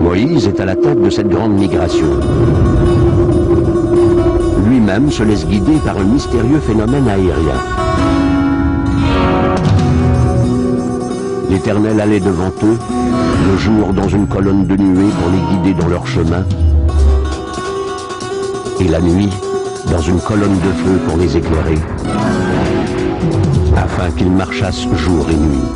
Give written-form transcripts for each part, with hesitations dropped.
Moïse est à la tête de cette grande migration. Lui-même se laisse guider par un mystérieux phénomène aérien. L'Éternel allait devant eux, le jour dans une colonne de nuée pour les guider dans leur chemin, et la nuit dans une colonne de feu pour les éclairer, afin qu'ils marchassent jour et nuit.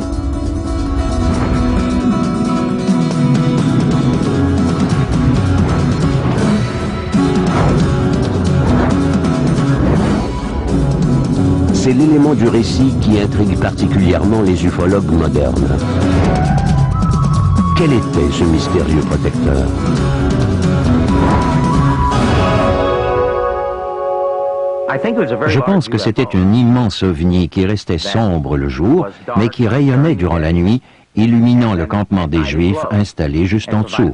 C'est l'élément du récit qui intrigue particulièrement les ufologues modernes. Quel était ce mystérieux protecteur? Je pense que c'était un immense ovni qui restait sombre le jour, mais qui rayonnait durant la nuit, illuminant le campement des Juifs installé juste en dessous.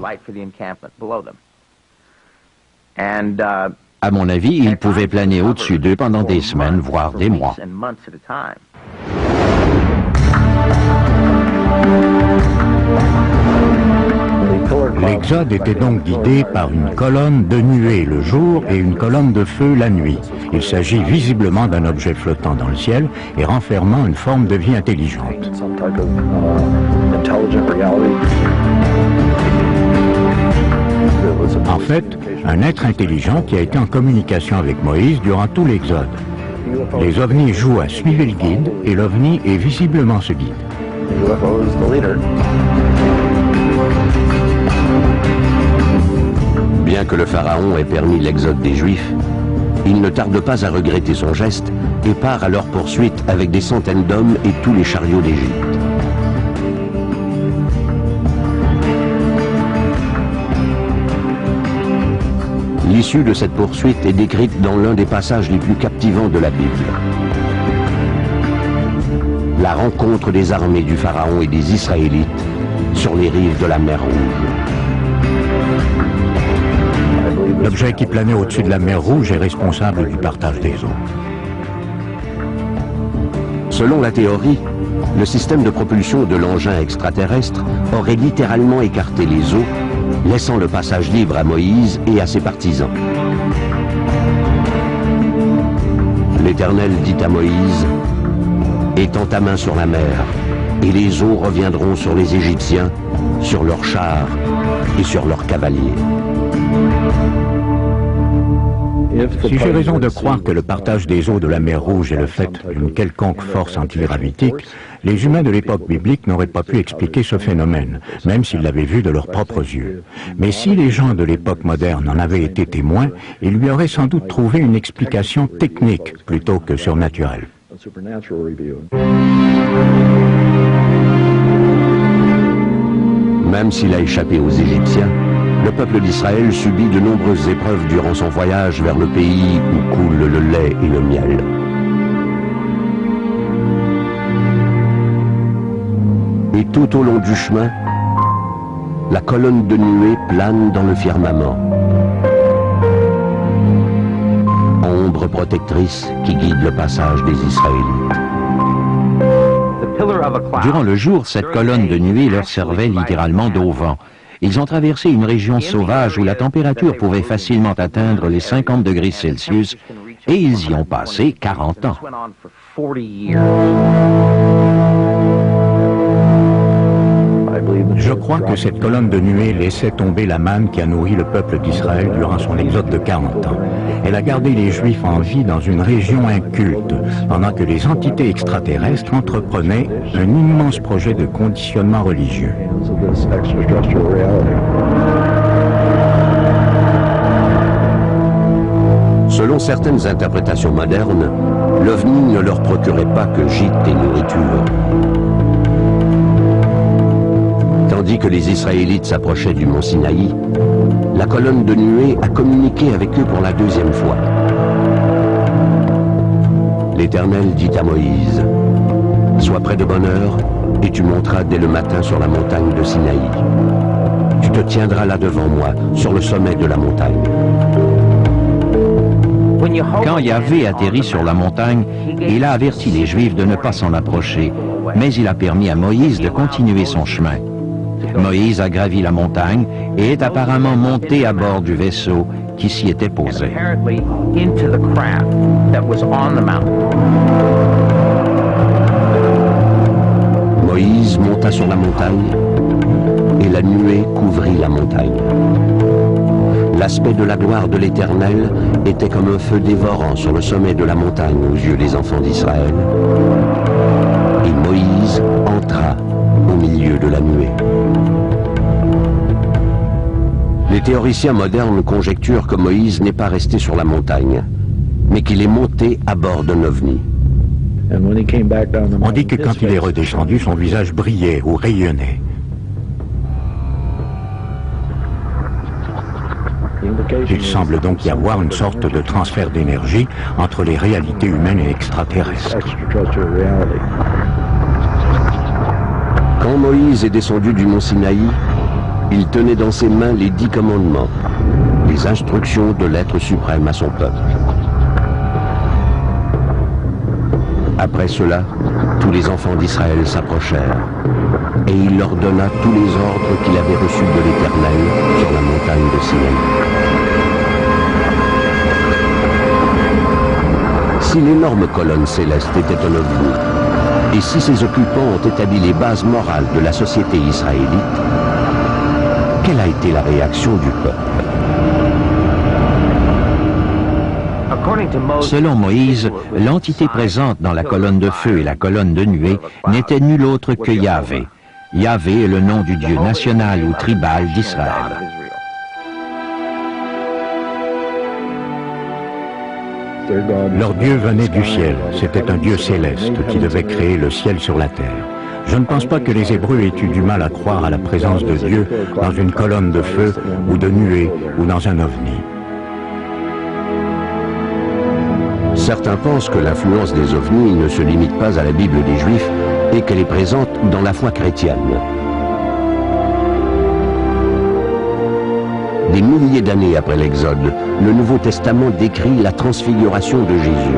À mon avis, il pouvait planer au-dessus d'eux pendant des semaines, voire des mois. L'Exode était donc guidé par une colonne de nuée le jour et une colonne de feu la nuit. Il s'agit visiblement d'un objet flottant dans le ciel et renfermant une forme de vie intelligente. En fait, un être intelligent qui a été en communication avec Moïse durant tout l'Exode. Les ovnis jouent à suivre le guide et l'ovni est visiblement ce guide. Bien que le pharaon ait permis l'exode des Juifs, il ne tarde pas à regretter son geste et part à leur poursuite avec des centaines d'hommes et tous les chariots d'Égypte. L'issue de cette poursuite est décrite dans l'un des passages les plus captivants de la Bible. La rencontre des armées du Pharaon et des Israélites sur les rives de la mer Rouge. L'objet qui planait au-dessus de la mer Rouge est responsable du partage des eaux. Selon la théorie, le système de propulsion de l'engin extraterrestre aurait littéralement écarté les eaux, laissant le passage libre à Moïse et à ses partisans. L'Éternel dit à Moïse, « Étends ta main sur la mer, et les eaux reviendront sur les Égyptiens, sur leurs chars et sur leurs cavaliers. » Si j'ai raison de croire que le partage des eaux de la mer Rouge est le fait d'une quelconque force antigravitique, les humains de l'époque biblique n'auraient pas pu expliquer ce phénomène, même s'ils l'avaient vu de leurs propres yeux. Mais si les gens de l'époque moderne en avaient été témoins, ils lui auraient sans doute trouvé une explication technique plutôt que surnaturelle. Même s'il a échappé aux Égyptiens, le peuple d'Israël subit de nombreuses épreuves durant son voyage vers le pays où coule le lait et le miel. Et tout au long du chemin, la colonne de nuée plane dans le firmament. Ombre protectrice qui guide le passage des Israélites. Durant le jour, cette colonne de nuée leur servait littéralement d'auvent. Ils ont traversé une région sauvage où la température pouvait facilement atteindre les 50 degrés Celsius et ils y ont passé 40 ans. Je crois que cette colonne de nuée laissait tomber la manne qui a nourri le peuple d'Israël durant son exode de 40 ans. Elle a gardé les Juifs en vie dans une région inculte, pendant que les entités extraterrestres entreprenaient un immense projet de conditionnement religieux. Selon certaines interprétations modernes, l'OVNI ne leur procurait pas que gîte et nourriture. Tandis que les Israélites s'approchaient du mont Sinaï, la colonne de nuée a communiqué avec eux pour la deuxième fois. L'Éternel dit à Moïse, « Sois près de bonne heure, et tu monteras dès le matin sur la montagne de Sinaï. Tu te tiendras là devant moi, sur le sommet de la montagne. » Quand Yahvé atterrit sur la montagne, il a averti les Juifs de ne pas s'en approcher, mais il a permis à Moïse de continuer son chemin. Moïse a gravi la montagne et est apparemment monté à bord du vaisseau qui s'y était posé. Moïse monta sur la montagne et la nuée couvrit la montagne. L'aspect de la gloire de l'Éternel était comme un feu dévorant sur le sommet de la montagne aux yeux des enfants d'Israël. Et Moïse entra au milieu de la nuée. Les théoriciens modernes conjecturent que Moïse n'est pas resté sur la montagne, mais qu'il est monté à bord d'un ovni. On dit que quand il est redescendu, son visage brillait ou rayonnait. Il semble donc y avoir une sorte de transfert d'énergie entre les réalités humaines et extraterrestres. Quand Moïse est descendu du mont Sinaï, il tenait dans ses mains les 10 commandements, les instructions de l'être suprême à son peuple. Après cela, tous les enfants d'Israël s'approchèrent, et il leur donna tous les ordres qu'il avait reçus de l'Éternel sur la montagne de Sinaï. Si l'énorme colonne céleste était un ovni, et si ses occupants ont établi les bases morales de la société israélite, quelle a été la réaction du peuple? Selon Moïse, l'entité présente dans la colonne de feu et la colonne de nuée n'était nul autre que Yahvé. Yahvé est le nom du Dieu national ou tribal d'Israël. Leur Dieu venait du ciel, c'était un Dieu céleste qui devait créer le ciel sur la terre. Je ne pense pas que les Hébreux aient eu du mal à croire à la présence de Dieu dans une colonne de feu ou de nuée ou dans un ovni. Certains pensent que l'influence des ovnis ne se limite pas à la Bible des Juifs et qu'elle est présente dans la foi chrétienne. Des milliers d'années après l'Exode, le Nouveau Testament décrit la transfiguration de Jésus.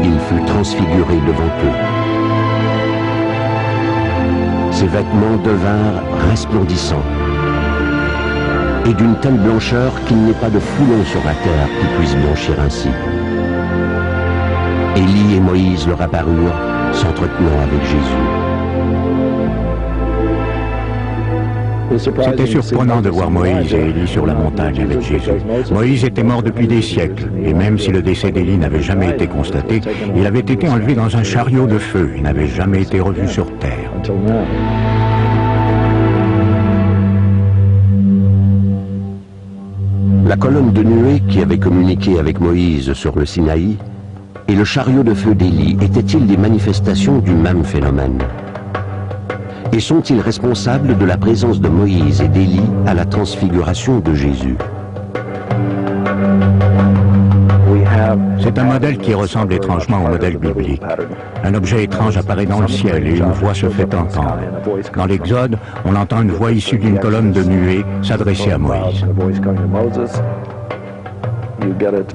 Il fut transfiguré devant eux. Ses vêtements devinrent resplendissants et d'une telle blancheur qu'il n'y ait pas de foulon sur la terre qui puisse blanchir ainsi. Élie et Moïse leur apparurent, s'entretenant avec Jésus. C'était surprenant de voir Moïse et Élie sur la montagne avec Jésus. Moïse était mort depuis des siècles, et même si le décès d'Élie n'avait jamais été constaté, il avait été enlevé dans un chariot de feu et n'avait jamais été revu sur terre. La colonne de nuée qui avait communiqué avec Moïse sur le Sinaï et le chariot de feu d'Élie étaient-ils des manifestations du même phénomène? Et sont-ils responsables de la présence de Moïse et d'Élie à la transfiguration de Jésus? C'est un modèle qui ressemble étrangement au modèle biblique. Un objet étrange apparaît dans le ciel et une voix se fait entendre. Dans l'Exode, on entend une voix issue d'une colonne de nuée s'adresser à Moïse.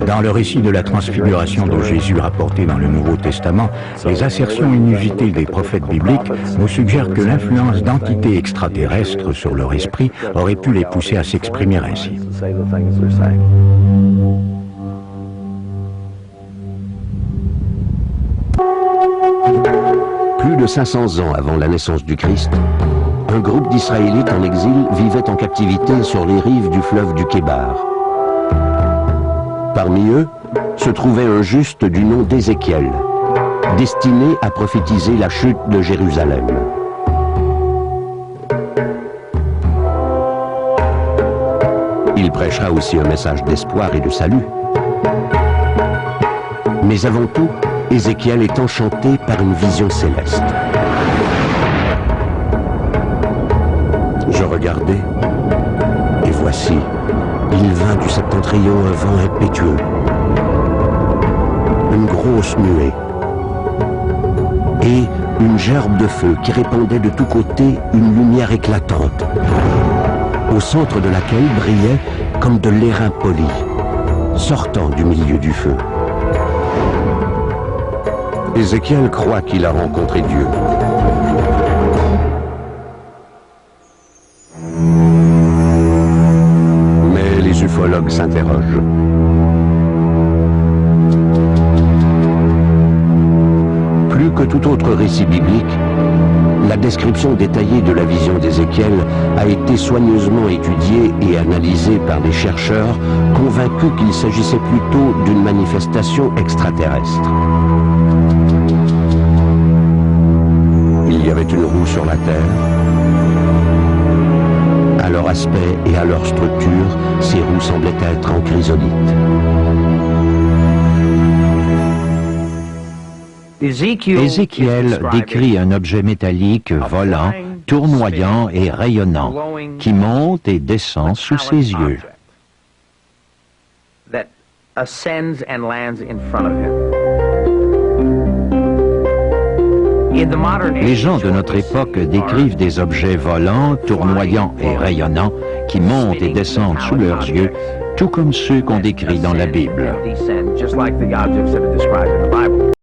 Dans le récit de la transfiguration de Jésus rapporté dans le Nouveau Testament, les assertions inusitées des prophètes bibliques nous suggèrent que l'influence d'entités extraterrestres sur leur esprit aurait pu les pousser à s'exprimer ainsi. Plus de 500 ans avant la naissance du Christ, un groupe d'Israélites en exil vivait en captivité sur les rives du fleuve du Kébar. Parmi eux se trouvait un juste du nom d'Ézéchiel, destiné à prophétiser la chute de Jérusalem. Il prêchera aussi un message d'espoir et de salut. Mais avant tout, Ézéchiel est enchanté par une vision céleste. Je regardais, et voici, il vint du septentrion un vent impétueux, une grosse nuée, et une gerbe de feu qui répandait de tous côtés une lumière éclatante, au centre de laquelle brillait comme de l'airain poli, sortant du milieu du feu. Ézéchiel croit qu'il a rencontré Dieu. Mais les ufologues s'interrogent. Plus que tout autre récit biblique, la description détaillée de la vision d'Ézéchiel a été soigneusement étudiée et analysée par des chercheurs convaincus qu'il s'agissait plutôt d'une manifestation extraterrestre. Il y avait une roue sur la Terre. À leur aspect et à leur structure, ces roues semblaient être en chrysolite. Ézéchiel décrit un objet métallique volant, tournoyant et rayonnant, qui monte et descend sous ses yeux. Les gens de notre époque décrivent des objets volants, tournoyants et rayonnants qui montent et descendent sous leurs yeux, tout comme ceux qu'on décrit dans la Bible.